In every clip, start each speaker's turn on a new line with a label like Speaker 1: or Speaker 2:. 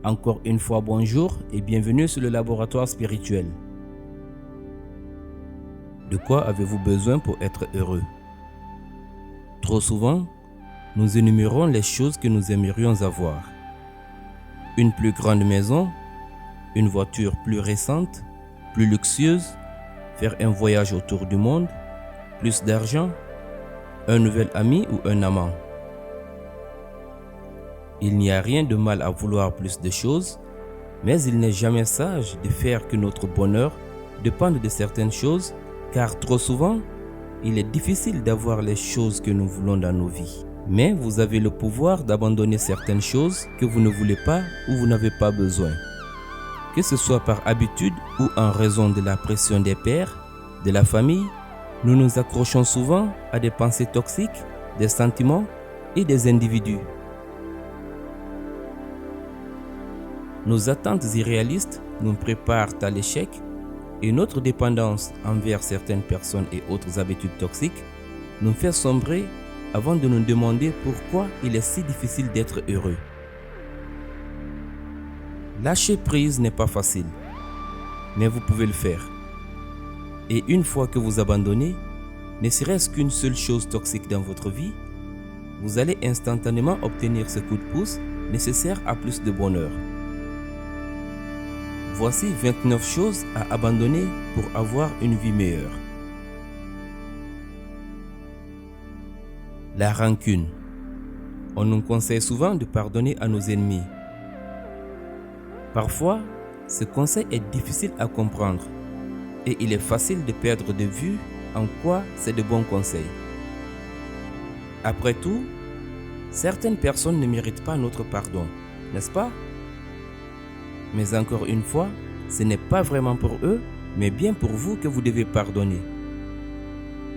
Speaker 1: Encore une fois, bonjour et bienvenue sur le laboratoire spirituel. De quoi avez-vous besoin pour être heureux? Trop souvent, nous énumérons les choses que nous aimerions avoir. Une plus grande maison, une voiture plus récente, plus luxueuse, faire un voyage autour du monde, plus d'argent, un nouvel ami ou un amant. Il n'y a rien de mal à vouloir plus de choses, mais il n'est jamais sage de faire que notre bonheur dépende de certaines choses, car trop souvent, il est difficile d'avoir les choses que nous voulons dans nos vies. Mais vous avez le pouvoir d'abandonner certaines choses que vous ne voulez pas ou vous n'avez pas besoin. Que ce soit par habitude ou en raison de la pression des pairs, de la famille, nous nous accrochons souvent à des pensées toxiques, des sentiments et des individus. Nos attentes irréalistes nous préparent à l'échec et notre dépendance envers certaines personnes et autres habitudes toxiques nous fait sombrer avant de nous demander pourquoi il est si difficile d'être heureux. Lâcher prise n'est pas facile, mais vous pouvez le faire. Et une fois que vous abandonnez, ne serait-ce qu'une seule chose toxique dans votre vie, vous allez instantanément obtenir ce coup de pouce nécessaire à plus de bonheur. Voici 29 choses à abandonner pour avoir une vie meilleure. La rancune. On nous conseille souvent de pardonner à nos ennemis. Parfois, ce conseil est difficile à comprendre et il est facile de perdre de vue en quoi c'est de bons conseils. Après tout, certaines personnes ne méritent pas notre pardon, n'est-ce pas? Mais encore une fois, ce n'est pas vraiment pour eux, mais bien pour vous que vous devez pardonner.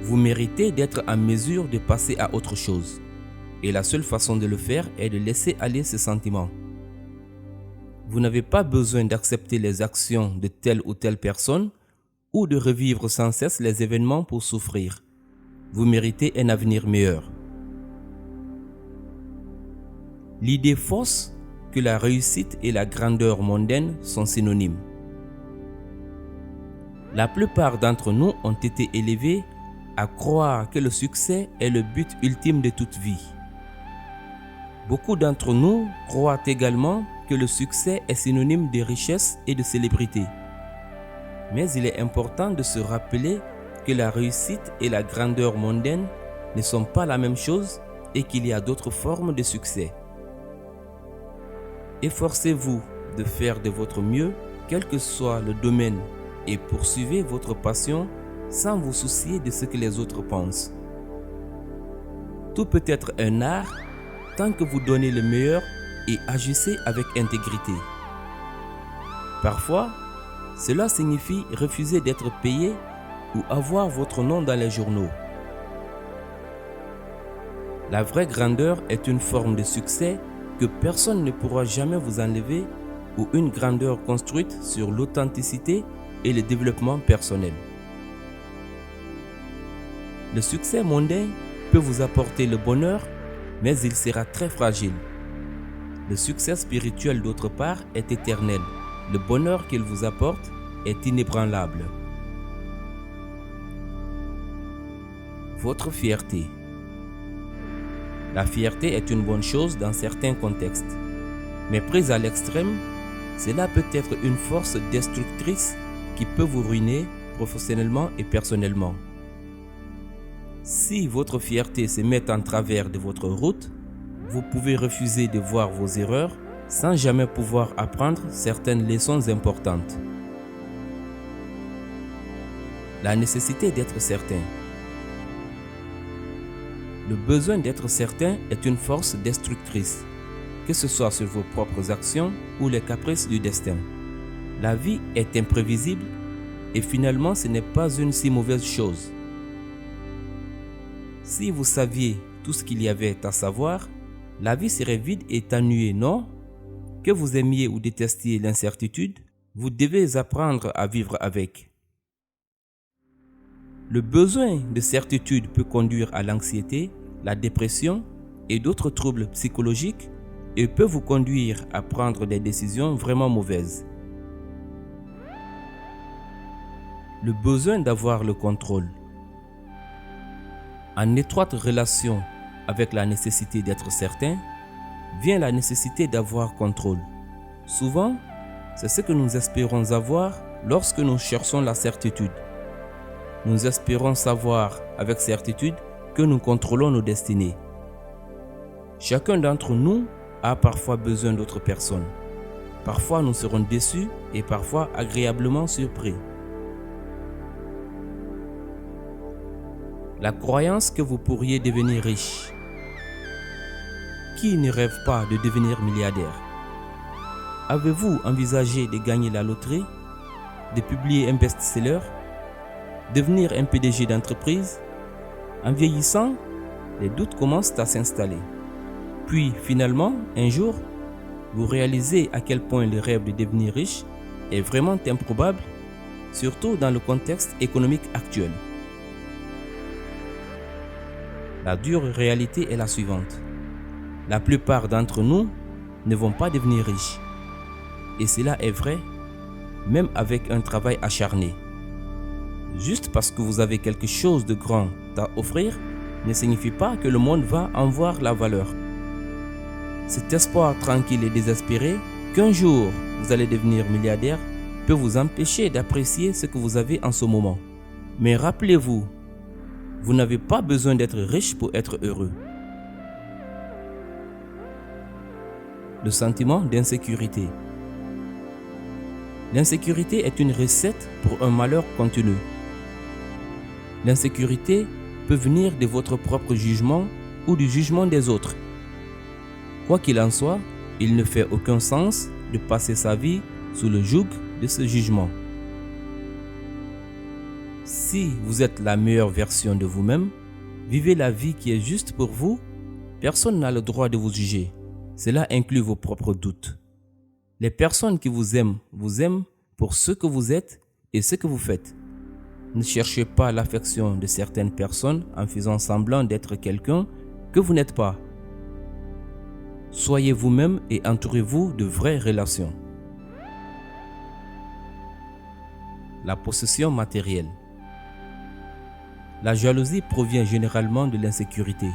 Speaker 1: Vous méritez d'être en mesure de passer à autre chose. Et la seule façon de le faire est de laisser aller ces sentiments. Vous n'avez pas besoin d'accepter les actions de telle ou telle personne ou de revivre sans cesse les événements pour souffrir. Vous méritez un avenir meilleur. L'idée fausse que la réussite et la grandeur mondaine sont synonymes. La plupart d'entre nous ont été élevés à croire que le succès est le but ultime de toute vie. Beaucoup d'entre nous croient également que le succès est synonyme de richesse et de célébrité. Mais il est important de se rappeler que la réussite et la grandeur mondaine ne sont pas la même chose et qu'il y a d'autres formes de succès. Efforcez-vous de faire de votre mieux, quel que soit le domaine, et poursuivez votre passion sans vous soucier de ce que les autres pensent. Tout peut être un art tant que vous donnez le meilleur et agissez avec intégrité. Parfois, cela signifie refuser d'être payé ou avoir votre nom dans les journaux. La vraie grandeur est une forme de succès que personne ne pourra jamais vous enlever ou une grandeur construite sur l'authenticité et le développement personnel. Le succès mondain peut vous apporter le bonheur, mais il sera très fragile. Le succès spirituel, d'autre part, est éternel. Le bonheur qu'il vous apporte est inébranlable. Votre fierté. La fierté est une bonne chose dans certains contextes, mais prise à l'extrême, cela peut être une force destructrice qui peut vous ruiner professionnellement et personnellement. Si votre fierté se met en travers de votre route, vous pouvez refuser de voir vos erreurs sans jamais pouvoir apprendre certaines leçons importantes. La nécessité d'être certain. Le besoin d'être certain est une force destructrice, que ce soit sur vos propres actions ou les caprices du destin. La vie est imprévisible et finalement ce n'est pas une si mauvaise chose. Si vous saviez tout ce qu'il y avait à savoir, la vie serait vide et ennuyée, non? Que vous aimiez ou détestiez l'incertitude, vous devez apprendre à vivre avec. Le besoin de certitude peut conduire à l'anxiété, la dépression et d'autres troubles psychologiques et peut vous conduire à prendre des décisions vraiment mauvaises. Le besoin d'avoir le contrôle. En étroite relation avec la nécessité d'être certain, vient la nécessité d'avoir contrôle. Souvent, c'est ce que nous espérons avoir lorsque nous cherchons la certitude. Nous espérons savoir avec certitude que nous contrôlons nos destinées. Chacun d'entre nous a parfois besoin d'autres personnes. Parfois, nous serons déçus et parfois agréablement surpris. La croyance que vous pourriez devenir riche. Qui ne rêve pas de devenir milliardaire? Avez-vous envisagé de gagner la loterie, de publier un best-seller, devenir un PDG d'entreprise? En vieillissant, les doutes commencent à s'installer. Puis finalement, un jour, vous réalisez à quel point le rêve de devenir riche est vraiment improbable, surtout dans le contexte économique actuel. La dure réalité est la suivante. La plupart d'entre nous ne vont pas devenir riches. Et cela est vrai, même avec un travail acharné. Juste parce que vous avez quelque chose de grand à offrir, ne signifie pas que le monde va en voir la valeur. Cet espoir tranquille et désespéré qu'un jour vous allez devenir milliardaire peut vous empêcher d'apprécier ce que vous avez en ce moment. Mais rappelez-vous, vous n'avez pas besoin d'être riche pour être heureux. Le sentiment d'insécurité. L'insécurité est une recette pour un malheur continu. L'insécurité peut venir de votre propre jugement ou du jugement des autres. Quoi qu'il en soit, il ne fait aucun sens de passer sa vie sous le joug de ce jugement. Si vous êtes la meilleure version de vous-même, vivez la vie qui est juste pour vous, personne n'a le droit de vous juger. Cela inclut vos propres doutes. Les personnes qui vous aiment pour ce que vous êtes et ce que vous faites. Ne cherchez pas l'affection de certaines personnes en faisant semblant d'être quelqu'un que vous n'êtes pas. Soyez vous-même et entourez-vous de vraies relations. La possession matérielle. La jalousie provient généralement de l'insécurité.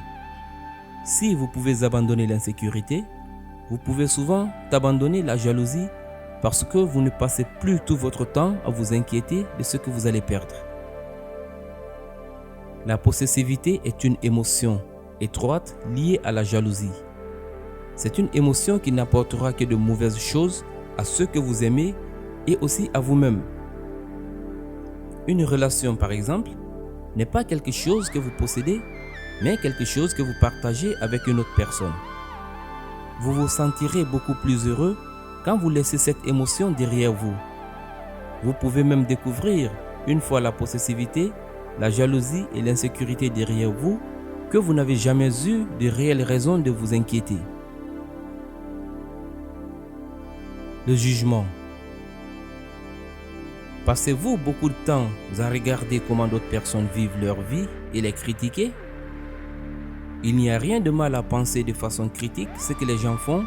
Speaker 1: Si vous pouvez abandonner l'insécurité, vous pouvez souvent abandonner la jalousie parce que vous ne passez plus tout votre temps à vous inquiéter de ce que vous allez perdre. La possessivité est une émotion étroite liée à la jalousie. C'est une émotion qui n'apportera que de mauvaises choses à ceux que vous aimez et aussi à vous-même. Une relation, par exemple, n'est pas quelque chose que vous possédez, mais quelque chose que vous partagez avec une autre personne. Vous vous sentirez beaucoup plus heureux quand vous laissez cette émotion derrière vous. Vous pouvez même découvrir, une fois la possessivité, la jalousie et l'insécurité derrière vous, que vous n'avez jamais eu de réelles raisons de vous inquiéter. Le jugement. Passez-vous beaucoup de temps à regarder comment d'autres personnes vivent leur vie et les critiquer? Il n'y a rien de mal à penser de façon critique ce que les gens font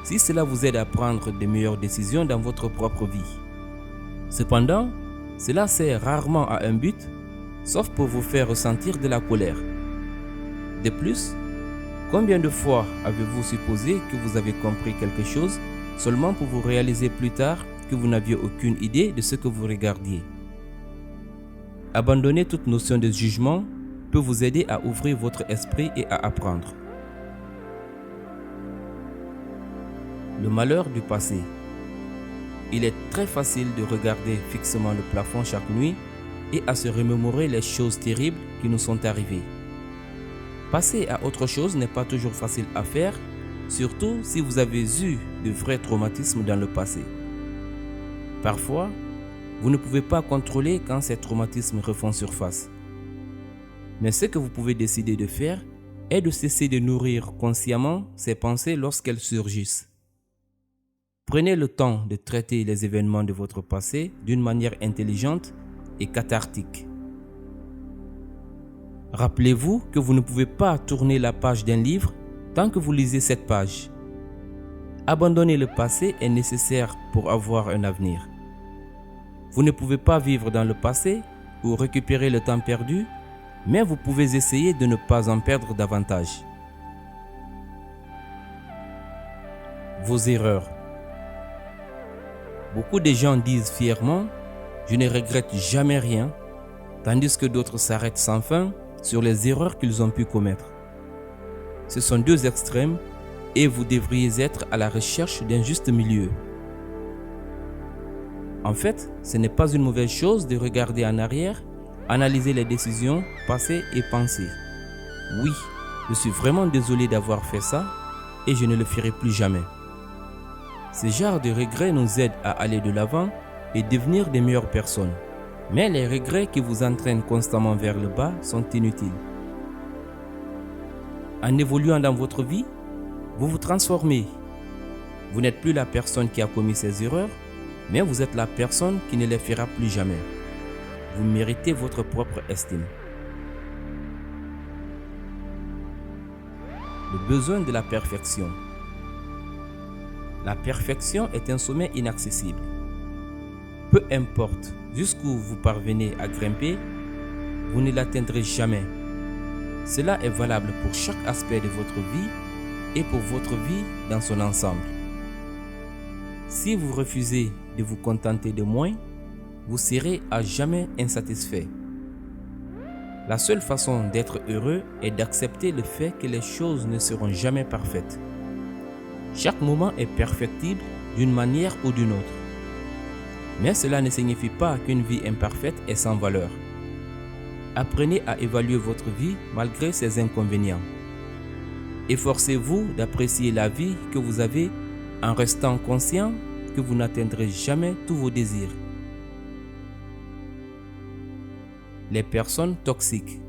Speaker 1: si cela vous aide à prendre de meilleures décisions dans votre propre vie. Cependant, cela sert rarement à un but, sauf pour vous faire ressentir de la colère. De plus, combien de fois avez-vous supposé que vous avez compris quelque chose seulement pour vous réaliser plus tard que vous n'aviez aucune idée de ce que vous regardiez? Abandonner toute notion de jugement peut vous aider à ouvrir votre esprit et à apprendre. Le malheur du passé. Il est très facile de regarder fixement le plafond chaque nuit et à se remémorer les choses terribles qui nous sont arrivées. Passer à autre chose n'est pas toujours facile à faire, surtout si vous avez eu de vrais traumatismes dans le passé. Parfois, vous ne pouvez pas contrôler quand ces traumatismes refont surface. Mais ce que vous pouvez décider de faire est de cesser de nourrir consciemment ces pensées lorsqu'elles surgissent. Prenez le temps de traiter les événements de votre passé d'une manière intelligente et cathartique. Rappelez-vous que vous ne pouvez pas tourner la page d'un livre tant que vous lisez cette page. Abandonner le passé est nécessaire pour avoir un avenir. Vous ne pouvez pas vivre dans le passé ou récupérer le temps perdu, mais vous pouvez essayer de ne pas en perdre davantage. Vos erreurs. Beaucoup de gens disent fièrement « Je ne regrette jamais rien », tandis que d'autres s'arrêtent sans fin sur les erreurs qu'ils ont pu commettre. Ce sont deux extrêmes et vous devriez être à la recherche d'un juste milieu. En fait, ce n'est pas une mauvaise chose de regarder en arrière, analyser les décisions passées et penser « Oui, je suis vraiment désolé d'avoir fait ça et je ne le ferai plus jamais ». Ce genre de regrets nous aide à aller de l'avant et devenir des meilleures personnes. Mais les regrets qui vous entraînent constamment vers le bas sont inutiles. En évoluant dans votre vie, vous vous transformez. Vous n'êtes plus la personne qui a commis ces erreurs, mais vous êtes la personne qui ne les fera plus jamais. Vous méritez votre propre estime. Le besoin de la perfection. La perfection est un sommet inaccessible. Peu importe jusqu'où vous parvenez à grimper, vous ne l'atteindrez jamais. Cela est valable pour chaque aspect de votre vie et pour votre vie dans son ensemble. Si vous refusez de vous contenter de moins, vous serez à jamais insatisfait. La seule façon d'être heureux est d'accepter le fait que les choses ne seront jamais parfaites. Chaque moment est perfectible d'une manière ou d'une autre. Mais cela ne signifie pas qu'une vie imparfaite est sans valeur. Apprenez à évaluer votre vie malgré ses inconvénients. Efforcez-vous d'apprécier la vie que vous avez en restant conscient que vous n'atteindrez jamais tous vos désirs. Les personnes toxiques.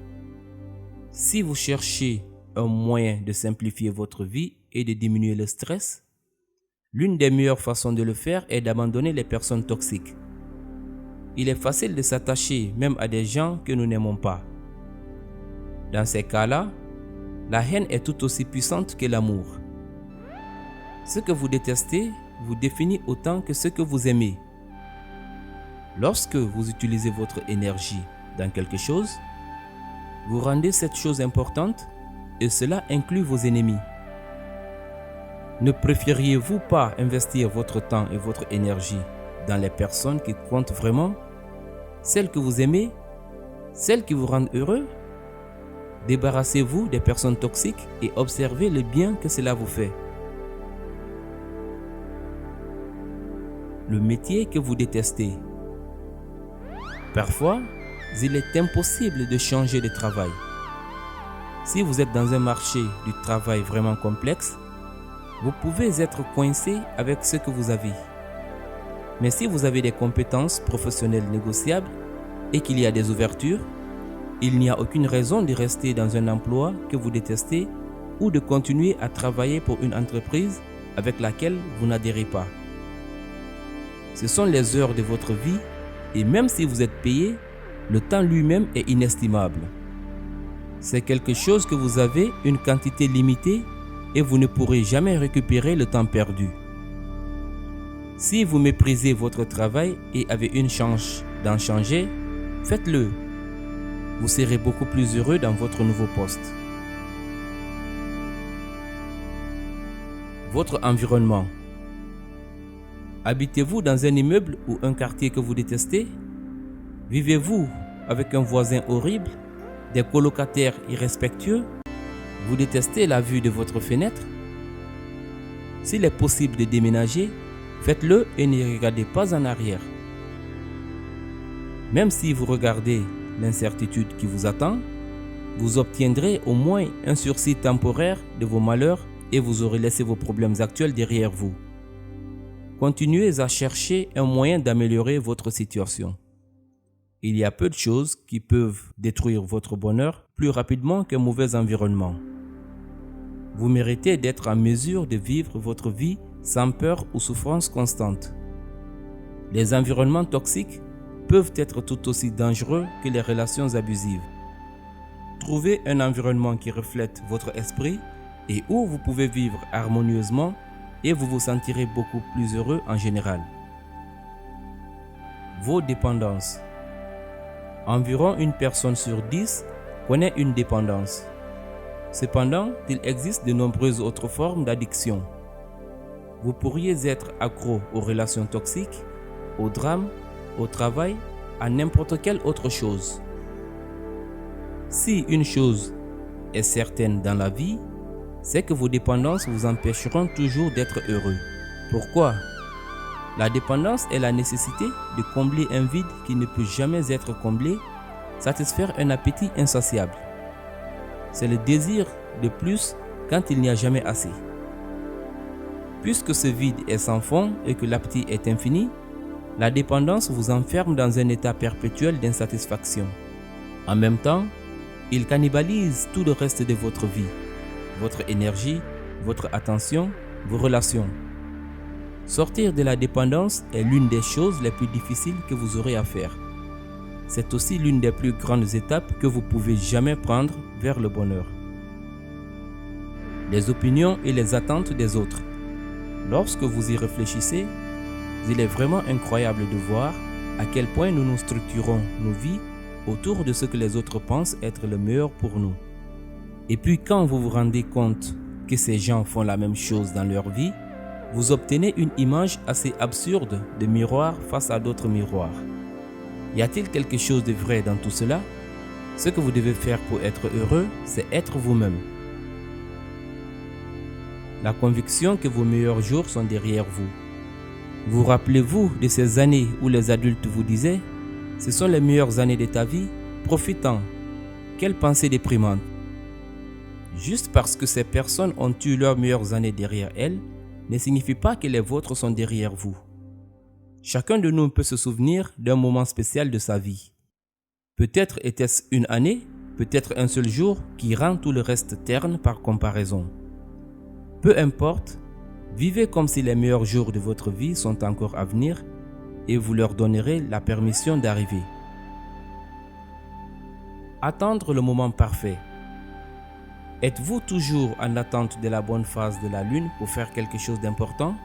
Speaker 1: Si vous cherchez un moyen de simplifier votre vie et de diminuer le stress, l'une des meilleures façons de le faire est d'abandonner les personnes toxiques. Il est facile de s'attacher même à des gens que nous n'aimons pas. Dans ces cas-là, la haine est tout aussi puissante que l'amour. Ce que vous détestez vous définit autant que ce que vous aimez. Lorsque vous utilisez votre énergie dans quelque chose, vous rendez cette chose importante et cela inclut vos ennemis. Ne préfériez-vous pas investir votre temps et votre énergie dans les personnes qui comptent vraiment, celles que vous aimez, celles qui vous rendent heureux? Débarrassez-vous des personnes toxiques et observez le bien que cela vous fait. Le métier que vous détestez. Parfois, il est impossible de changer de travail. Si vous êtes dans un marché du travail vraiment complexe, vous pouvez être coincé avec ce que vous avez. Mais si vous avez des compétences professionnelles négociables et qu'il y a des ouvertures, il n'y a aucune raison de rester dans un emploi que vous détestez ou de continuer à travailler pour une entreprise avec laquelle vous n'adhérez pas. Ce sont les heures de votre vie et même si vous êtes payé, le temps lui-même est inestimable. C'est quelque chose que vous avez une quantité limitée et vous ne pourrez jamais récupérer le temps perdu. Si vous méprisez votre travail et avez une chance d'en changer, faites-le. Vous serez beaucoup plus heureux dans votre nouveau poste. Votre environnement. Habitez-vous dans un immeuble ou un quartier que vous détestez? Vivez-vous avec un voisin horrible, des colocataires irrespectueux? Vous détestez la vue de votre fenêtre? S'il est possible de déménager, faites-le et ne regardez pas en arrière. Même si vous regardez l'incertitude qui vous attend, vous obtiendrez au moins un sursis temporaire de vos malheurs et vous aurez laissé vos problèmes actuels derrière vous. Continuez à chercher un moyen d'améliorer votre situation. Il y a peu de choses qui peuvent détruire votre bonheur plus rapidement qu'un mauvais environnement. Vous méritez d'être en mesure de vivre votre vie sans peur ou souffrance constante. Les environnements toxiques peuvent être tout aussi dangereux que les relations abusives. Trouvez un environnement qui reflète votre esprit et où vous pouvez vivre harmonieusement et vous vous sentirez beaucoup plus heureux en général. Vos dépendances. Environ une personne sur 10 connaît une dépendance. Cependant, il existe de nombreuses autres formes d'addiction. Vous pourriez être accro aux relations toxiques, au drame, au travail, à n'importe quelle autre chose. Si une chose est certaine dans la vie, c'est que vos dépendances vous empêcheront toujours d'être heureux. Pourquoi? La dépendance est la nécessité de combler un vide qui ne peut jamais être comblé, satisfaire un appétit insatiable. C'est le désir de plus quand il n'y a jamais assez. Puisque ce vide est sans fond et que l'appétit est infini, la dépendance vous enferme dans un état perpétuel d'insatisfaction. En même temps, il cannibalise tout le reste de votre vie, votre énergie, votre attention, vos relations. Sortir de la dépendance est l'une des choses les plus difficiles que vous aurez à faire. C'est aussi l'une des plus grandes étapes que vous pouvez jamais prendre vers le bonheur. Les opinions et les attentes des autres. Lorsque vous y réfléchissez, il est vraiment incroyable de voir à quel point nous nous structurons nos vies autour de ce que les autres pensent être le meilleur pour nous. Et puis quand vous vous rendez compte que ces gens font la même chose dans leur vie, vous obtenez une image assez absurde de miroir face à d'autres miroirs. Y a-t-il quelque chose de vrai dans tout cela? Ce que vous devez faire pour être heureux, c'est être vous-même. La conviction que vos meilleurs jours sont derrière vous. Vous rappelez-vous de ces années où les adultes vous disaient « Ce sont les meilleures années de ta vie, profite-en ». Quelle pensée déprimante. Juste parce que ces personnes ont eu leurs meilleures années derrière elles, ne signifie pas que les vôtres sont derrière vous. Chacun de nous peut se souvenir d'un moment spécial de sa vie. Peut-être était-ce une année, peut-être un seul jour qui rend tout le reste terne par comparaison. Peu importe, vivez comme si les meilleurs jours de votre vie sont encore à venir et vous leur donnerez la permission d'arriver. Attendre le moment parfait. Êtes-vous toujours en attente de la bonne phase de la lune pour faire quelque chose d'important?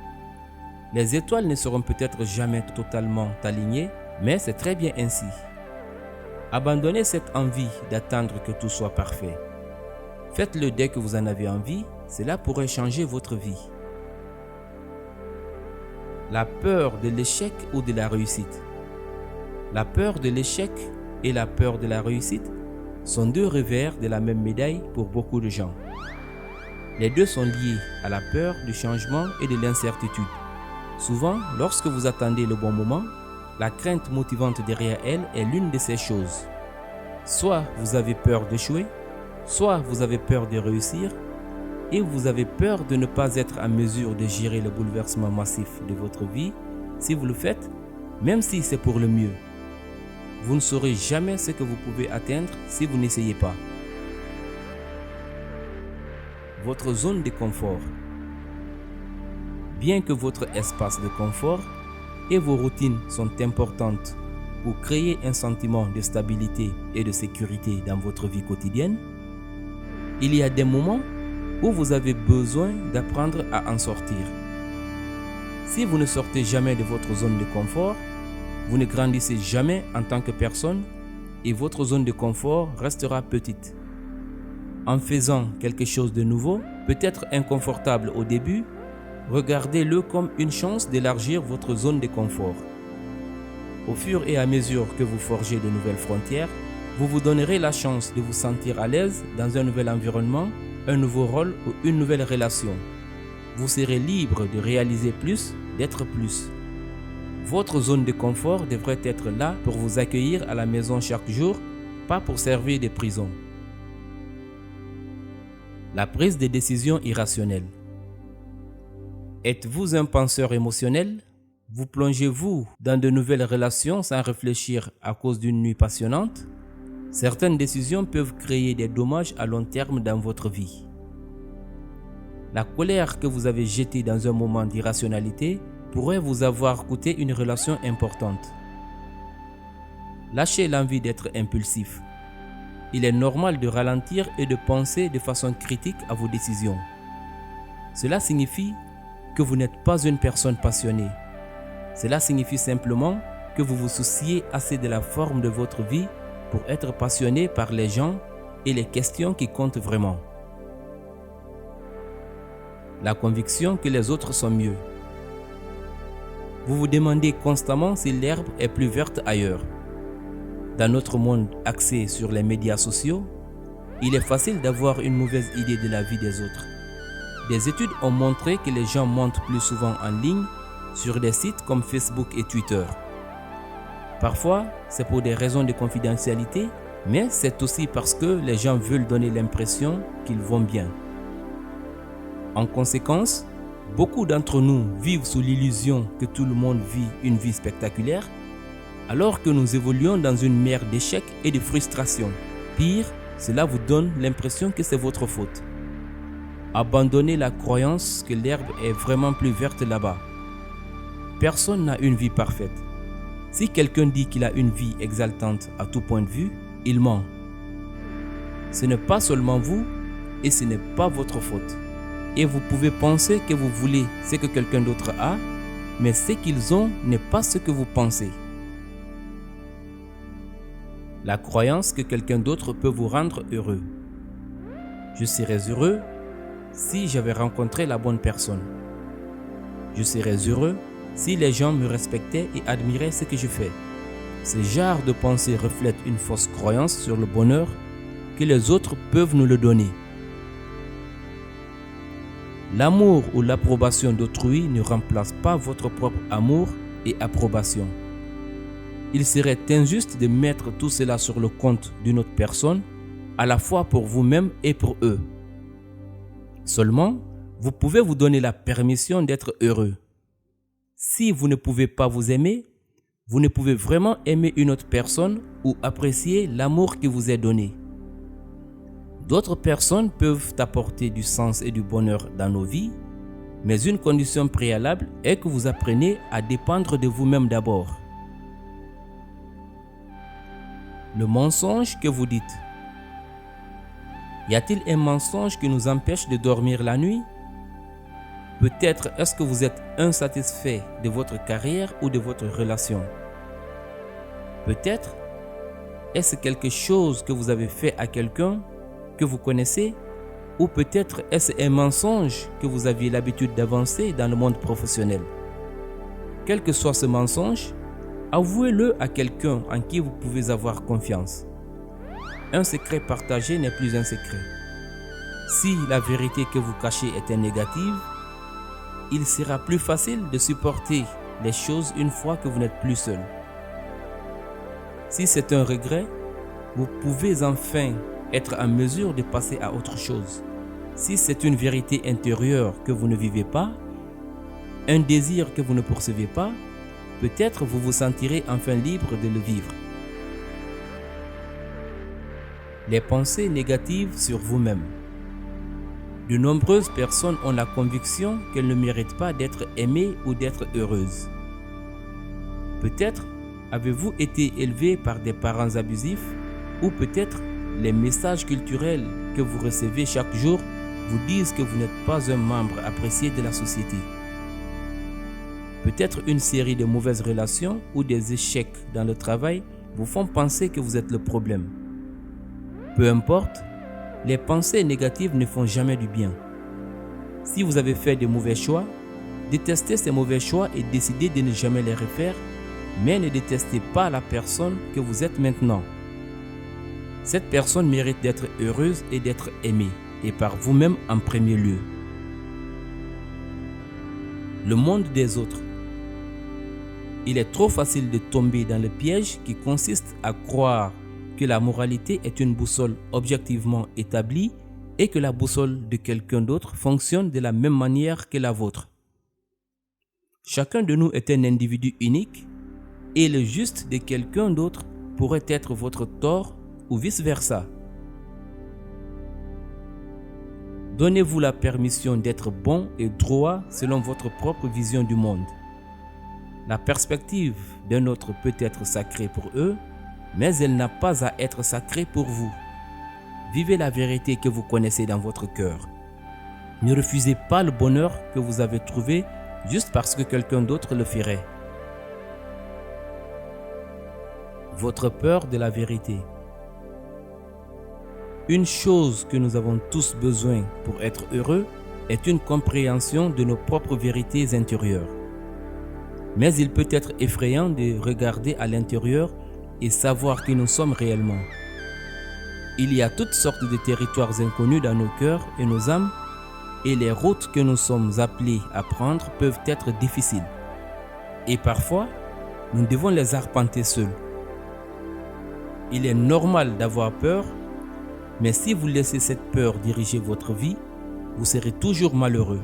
Speaker 1: Les étoiles ne seront peut-être jamais totalement alignées, mais c'est très bien ainsi. Abandonnez cette envie d'attendre que tout soit parfait. Faites-le dès que vous en avez envie, cela pourrait changer votre vie. La peur de l'échec ou de la réussite. La peur de l'échec et la peur de la réussite sont deux revers de la même médaille pour beaucoup de gens. Les deux sont liés à la peur du changement et de l'incertitude. Souvent, lorsque vous attendez le bon moment, la crainte motivante derrière elle est l'une de ces choses. Soit vous avez peur d'échouer, soit vous avez peur de réussir, et vous avez peur de ne pas être en mesure de gérer le bouleversement massif de votre vie si vous le faites, même si c'est pour le mieux. Vous ne saurez jamais ce que vous pouvez atteindre si vous n'essayez pas. Votre zone de confort. Bien que votre espace de confort et vos routines sont importantes pour créer un sentiment de stabilité et de sécurité dans votre vie quotidienne, il y a des moments où vous avez besoin d'apprendre à en sortir. Si vous ne sortez jamais de votre zone de confort, vous ne grandissez jamais en tant que personne et votre zone de confort restera petite. En faisant quelque chose de nouveau, peut-être inconfortable au début, regardez-le comme une chance d'élargir votre zone de confort. Au fur et à mesure que vous forgez de nouvelles frontières, vous vous donnerez la chance de vous sentir à l'aise dans un nouvel environnement, un nouveau rôle ou une nouvelle relation. Vous serez libre de réaliser plus, d'être plus. Votre zone de confort devrait être là pour vous accueillir à la maison chaque jour, pas pour servir de prison. La prise de décision irrationnelle. Êtes-vous un penseur émotionnel? Vous plongez-vous dans de nouvelles relations sans réfléchir à cause d'une nuit passionnante? Certaines décisions peuvent créer des dommages à long terme dans votre vie. La colère que vous avez jetée dans un moment d'irrationalité pourrait vous avoir coûté une relation importante. Lâchez l'envie d'être impulsif. Il est normal de ralentir et de penser de façon critique à vos décisions. Cela signifie que vous n'êtes pas une personne passionnée. Cela signifie simplement que vous vous souciez assez de la forme de votre vie pour être passionné par les gens et les questions qui comptent vraiment. La conviction que les autres sont mieux. Vous vous demandez constamment si l'herbe est plus verte ailleurs. Dans notre monde axé sur les médias sociaux, il est facile d'avoir une mauvaise idée de la vie des autres. Des études ont montré que les gens mentent plus souvent en ligne sur des sites comme Facebook et Twitter. Parfois, c'est pour des raisons de confidentialité, mais c'est aussi parce que les gens veulent donner l'impression qu'ils vont bien. En conséquence, beaucoup d'entre nous vivent sous l'illusion que tout le monde vit une vie spectaculaire, alors que nous évoluons dans une mer d'échecs et de frustration. Pire, cela vous donne l'impression que c'est votre faute. Abandonnez la croyance que l'herbe est vraiment plus verte là-bas. Personne n'a une vie parfaite. Si quelqu'un dit qu'il a une vie exaltante à tout point de vue, il ment. Ce n'est pas seulement vous et ce n'est pas votre faute. Et vous pouvez penser que vous voulez ce que quelqu'un d'autre a, mais ce qu'ils ont n'est pas ce que vous pensez. La croyance que quelqu'un d'autre peut vous rendre heureux. Je serais heureux si j'avais rencontré la bonne personne. Je serais heureux si les gens me respectaient et admiraient ce que je fais. Ce genre de pensée reflète une fausse croyance sur le bonheur que les autres peuvent nous le donner. L'amour ou l'approbation d'autrui ne remplace pas votre propre amour et approbation. Il serait injuste de mettre tout cela sur le compte d'une autre personne, à la fois pour vous-même et pour eux. Seulement, vous pouvez vous donner la permission d'être heureux. Si vous ne pouvez pas vous aimer, vous ne pouvez vraiment aimer une autre personne ou apprécier l'amour qui vous est donné. D'autres personnes peuvent apporter du sens et du bonheur dans nos vies, mais une condition préalable est que vous appreniez à dépendre de vous-même d'abord. Le mensonge que vous dites. Y a-t-il un mensonge qui nous empêche de dormir la nuit? Peut-être est-ce que vous êtes insatisfait de votre carrière ou de votre relation. Peut-être est-ce quelque chose que vous avez fait à quelqu'un que vous connaissez, ou peut-être est-ce un mensonge que vous aviez l'habitude d'avancer dans le monde professionnel. Quel que soit ce mensonge, avouez-le à quelqu'un en qui vous pouvez avoir confiance. Un secret partagé n'est plus un secret. Si la vérité que vous cachez était négative, il sera plus facile de supporter les choses une fois que vous n'êtes plus seul. Si c'est un regret, vous pouvez enfin être en mesure de passer à autre chose. Si c'est une vérité intérieure que vous ne vivez pas, un désir que vous ne poursuivez pas, peut-être vous vous sentirez enfin libre de le vivre. Les pensées négatives sur vous-même. De nombreuses personnes ont la conviction qu'elles ne méritent pas d'être aimées ou d'être heureuses. Peut-être avez-vous été élevé par des parents abusifs, ou peut-être les messages culturels que vous recevez chaque jour vous disent que vous n'êtes pas un membre apprécié de la société. Peut-être une série de mauvaises relations ou des échecs dans le travail vous font penser que vous êtes le problème. Peu importe, les pensées négatives ne font jamais du bien. Si vous avez fait de mauvais choix, détestez ces mauvais choix et décidez de ne jamais les refaire, mais ne détestez pas la personne que vous êtes maintenant. Cette personne mérite d'être heureuse et d'être aimée, et par vous-même en premier lieu. Le monde des autres. Il est trop facile de tomber dans le piège qui consiste à croire que la moralité est une boussole objectivement établie et que la boussole de quelqu'un d'autre fonctionne de la même manière que la vôtre. Chacun de nous est un individu unique et le juste de quelqu'un d'autre pourrait être votre tort ou vice-versa. Donnez-vous la permission d'être bon et droit selon votre propre vision du monde. La perspective d'un autre peut être sacrée pour eux, mais elle n'a pas à être sacrée pour vous. Vivez la vérité que vous connaissez dans votre cœur. Ne refusez pas le bonheur que vous avez trouvé juste parce que quelqu'un d'autre le ferait. Votre peur de la vérité. Une chose que nous avons tous besoin pour être heureux est une compréhension de nos propres vérités intérieures. Mais il peut être effrayant de regarder à l'intérieur et savoir qui nous sommes réellement. Il y a toutes sortes de territoires inconnus dans nos cœurs et nos âmes, et les routes que nous sommes appelés à prendre peuvent être difficiles. Et parfois, nous devons les arpenter seuls. Il est normal d'avoir peur, mais si vous laissez cette peur diriger votre vie, vous serez toujours malheureux.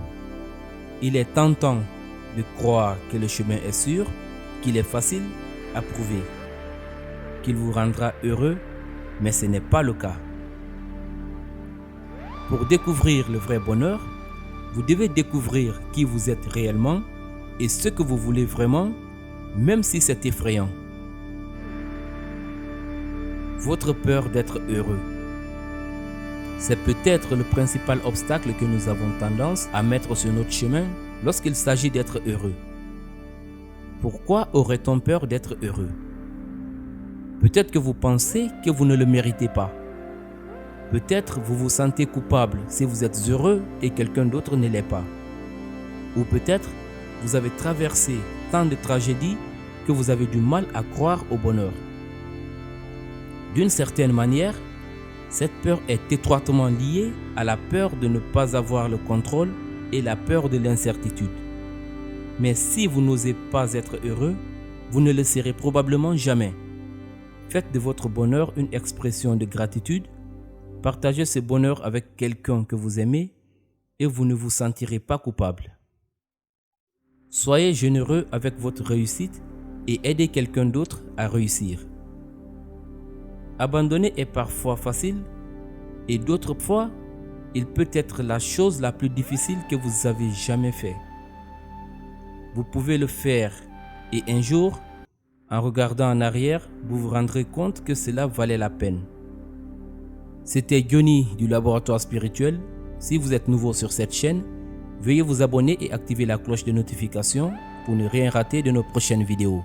Speaker 1: Il est tentant de croire que le chemin est sûr, qu'il est facile à prouver, qu'il vous rendra heureux, mais ce n'est pas le cas. Pour découvrir le vrai bonheur, vous devez découvrir qui vous êtes réellement et ce que vous voulez vraiment, même si c'est effrayant. Votre peur d'être heureux. C'est peut-être le principal obstacle que nous avons tendance à mettre sur notre chemin lorsqu'il s'agit d'être heureux. Pourquoi aurait-on peur d'être heureux? Peut-être que vous pensez que vous ne le méritez pas. Peut-être vous vous sentez coupable si vous êtes heureux et quelqu'un d'autre ne l'est pas. Ou peut-être vous avez traversé tant de tragédies que vous avez du mal à croire au bonheur. D'une certaine manière, cette peur est étroitement liée à la peur de ne pas avoir le contrôle et la peur de l'incertitude. Mais si vous n'osez pas être heureux, vous ne le serez probablement jamais. Faites de votre bonheur une expression de gratitude. Partagez ce bonheur avec quelqu'un que vous aimez et vous ne vous sentirez pas coupable. Soyez généreux avec votre réussite et aidez quelqu'un d'autre à réussir. Abandonner est parfois facile et d'autres fois, il peut être la chose la plus difficile que vous avez jamais fait. Vous pouvez le faire et un jour, en regardant en arrière, vous vous rendrez compte que cela valait la peine. C'était Johnny du Laboratoire Spirituel. Si vous êtes nouveau sur cette chaîne, veuillez vous abonner et activer la cloche de notification pour ne rien rater de nos prochaines vidéos.